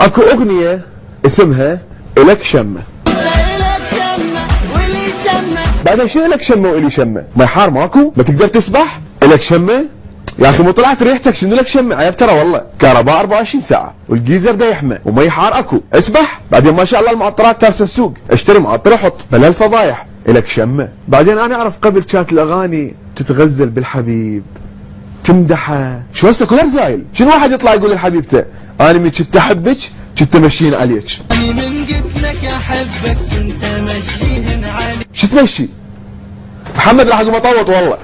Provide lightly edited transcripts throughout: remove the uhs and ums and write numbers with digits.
اكو اغنية اسمها الك شمة. بعدين شو الك شمة والي شمة؟ ما يحار ماكو؟ ما تقدر تسبح؟ الك شمة؟ يا اخي مو طلعت ريحتك شنو لك شمة؟ عيب ترى والله، كهرباء 24 ساعة والجيزر دا يحمى وما يحار اكو، اسبح. بعدين ما شاء الله المعطرات تارسه السوق، اشتري معطر احط بلا الفضايح، الك شمة. بعدين انا اعرف قبل كانت الاغاني تتغزل بالحبيب، تمدحه، شو هسه كلها رزايل، شنو واحد يطلع يقول لحبيبته انا من كنت احبك كنت امشين عليك. انا من قلت لك احبك كنت امشيهن عليك. شو تمشي؟ محمد راح اقوم اطوط والله.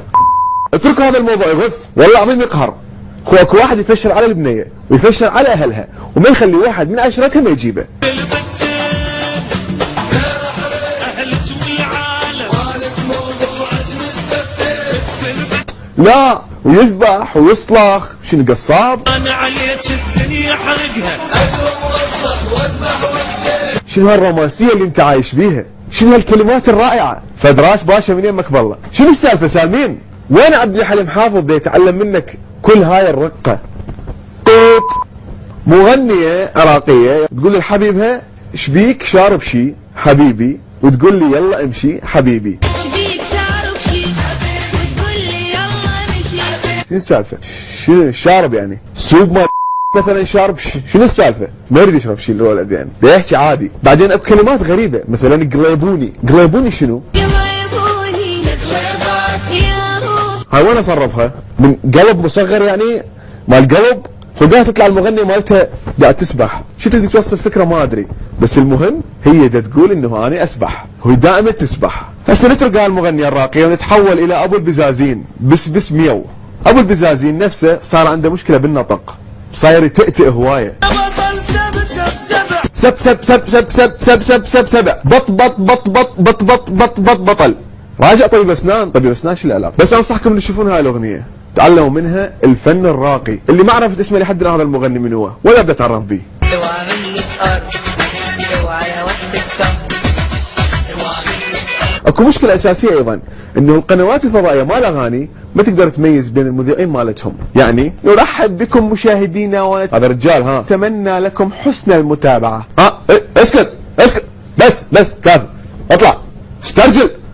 اتركوا هذا الموضوع يغث، والله العظيم يقهر. اكو واحد يفشل على البنيه ويفشل على اهلها وما يخلي واحد من عشرتها ما يجيبه. لا ويذبح ويصلخ، شنو قصاب؟ انا عليك الدنيا حرقها ازرق واصلخ واذبح وابكي. شنو هالرومانسيه اللي انت عايش بيها؟ شنو هالكلمات الرائعه؟ فدراس باشا من يمك بالله، شنو السالفه سالمين؟ وين عبد الحليم حافظ دا يتعلم منك كل هاي الرقه؟ قوط مغنيه عراقيه تقول لحبيبها شبيك شارب شي حبيبي وتقول لي يلا امشي حبيبي. شبيك شارب شي وتقول لي يلا امشي. شنو السالفه؟ شنو شارب يعني؟ سوق ما مثلا شارب شنو السالفه؟ ما يريد يشرب شيء الولد يعني، دا يحكي عادي. بعدين اكو كلمات غريبه مثلا قليبوني، قليبوني شنو؟ قليبوني يا روح. هاي وين اصرفها؟ من قلب مصغر يعني مال قلب، فوقها تطلع المغنيه مالتها قاعد تسبح، شو تريد توصل فكره ما ادري، بس المهم هي دا تقول انه انا اسبح، وهي دائما تسبح. هسه نترك هاي المغنيه الراقيه ونتحول الى ابو البزازين، بس ميو. ابو البزازين نفسه صار عنده مشكله بالنطق، صاير يتأتئ هوايه. سب سب سب سب سب سب سب سب سبع بط بط بط بط بط بط بط بط بطل. راجع طبيب اسنان، طبيب اسنان شو العلاقه؟ بس انصحكم ان تشوفون هاي الاغنيه، تعلموا منها الفن الراقي اللي ما عرفت اسمه لحد الان هذا المغني من هو ولا ابدا اتعرف به. اوعى منك ارض اوعى يا وقت الكهر. اكو مشكله اساسيه ايضا انه القنوات الفضائيه مال اغاني ما تقدر تميز بين المذيعين مالتهم، يعني نرحب بكم مشاهدينا هذا رجال ها اتمنى لكم حسن المتابعه. اسكت بس كافي، اطلع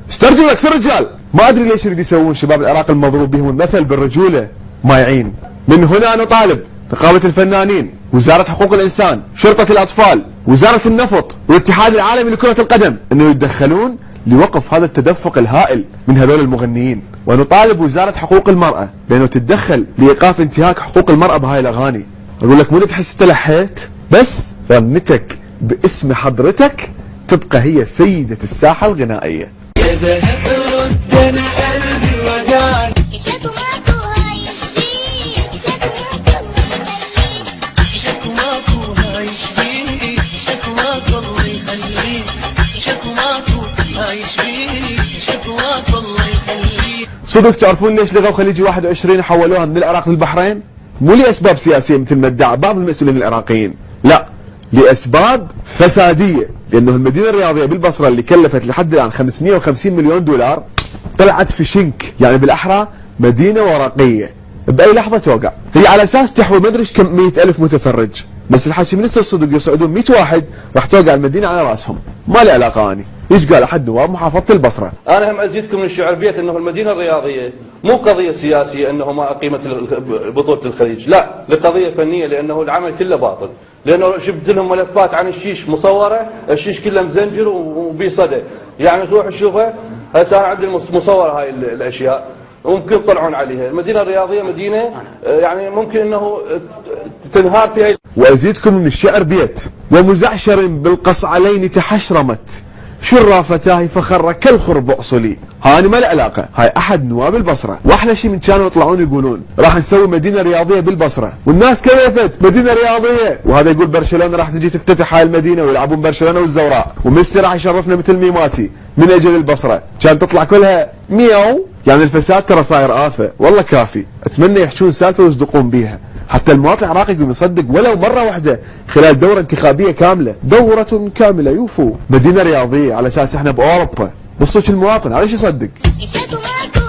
استرجل اكسر رجال. ما ادري ليش يريد يسوون شباب العراق المضروب بهم المثل بالرجوله ما يعين. من هنا نطالب نقابه الفنانين، وزاره حقوق الانسان، شرطه الاطفال، وزاره النفط، والاتحاد العالمي لكره القدم انه يتدخلون لوقف هذا التدفق الهائل من هذول المغنيين، ونطالب وزاره حقوق المراه بانه تتدخل لايقاف انتهاك حقوق المراه بهاي الاغاني. اقول لك مو تحس تلحيت، بس رنتك باسم حضرتك تبقى هي سيده الساحه الغنائيه. يا ذهب رد انا قلبي وجعني. شكواكو هاي يشفيك، شكواكو الله يخليك. شكواكو هاي يشفيك، شكواكو الله يخليك. شكواكو هاي يشفيك، شكواكو الله يخليك. صدق تعرفون ليش لغوا خليجي 21 حولوها من العراق للبحرين؟ مو لاسباب سياسيه مثل ما ادعى بعض المسؤولين العراقيين، لا، لاسباب فساديه، لانه المدينه الرياضيه بالبصره اللي كلفت لحد الان 550 مليون دولار طلعت في شنك، يعني بالاحرى مدينه ورقيه باي لحظه توقع. هي على اساس تحوي ما ادري كم 100,000 متفرج، بس الحكي من الصدق يصعدون 100 واحد راح توقع المدينه على راسهم، ما لي علاقه اني. ايش قال احد نواب محافظه البصره؟ انا هم ازيدكم من الشعر بيت انه المدينه الرياضيه مو قضيه سياسيه انه ما اقيمت بطوله الخليج، لا، لقضيه فنيه، لانه العمل كله باطل، لانه جبت لهم ملفات عن الشيش مصوره، الشيش كله مزنجر وبيه صدى، يعني تروح تشوفها هسه انا عندي مصوره هاي الاشياء وممكن تطلعون عليها. المدينه الرياضيه مدينه يعني ممكن انه تنهار فيها. وازيدكم من الشعر بيت ومزعشر بالقصعلين تحشرمت شرافتاه فخر كالخربع صلي. هاني ما له علاقه، هاي احد نواب البصره، واحلى شيء من كانوا يطلعون يقولون راح نسوي مدينه رياضيه بالبصره، والناس كيفت مدينه رياضيه، وهذا يقول برشلونه راح تجي تفتتح هاي المدينه ويلعبون برشلونه والزوراء، وميسي راح يشرفنا مثل ميماتي من اجل البصره، كان تطلع كلها مياو. يعني الفساد ترى صاير آفة، والله كافي. اتمنى يحشون سالفه ويصدقون بيها، حتى المواطن العراقي يقوم يصدق ولو مره واحده خلال دوره انتخابيه كامله، دوره كامله يوفوا مدينه رياضيه على اساس احنا باوروبا. بصوت المواطن على ايش يصدق؟ شكواكو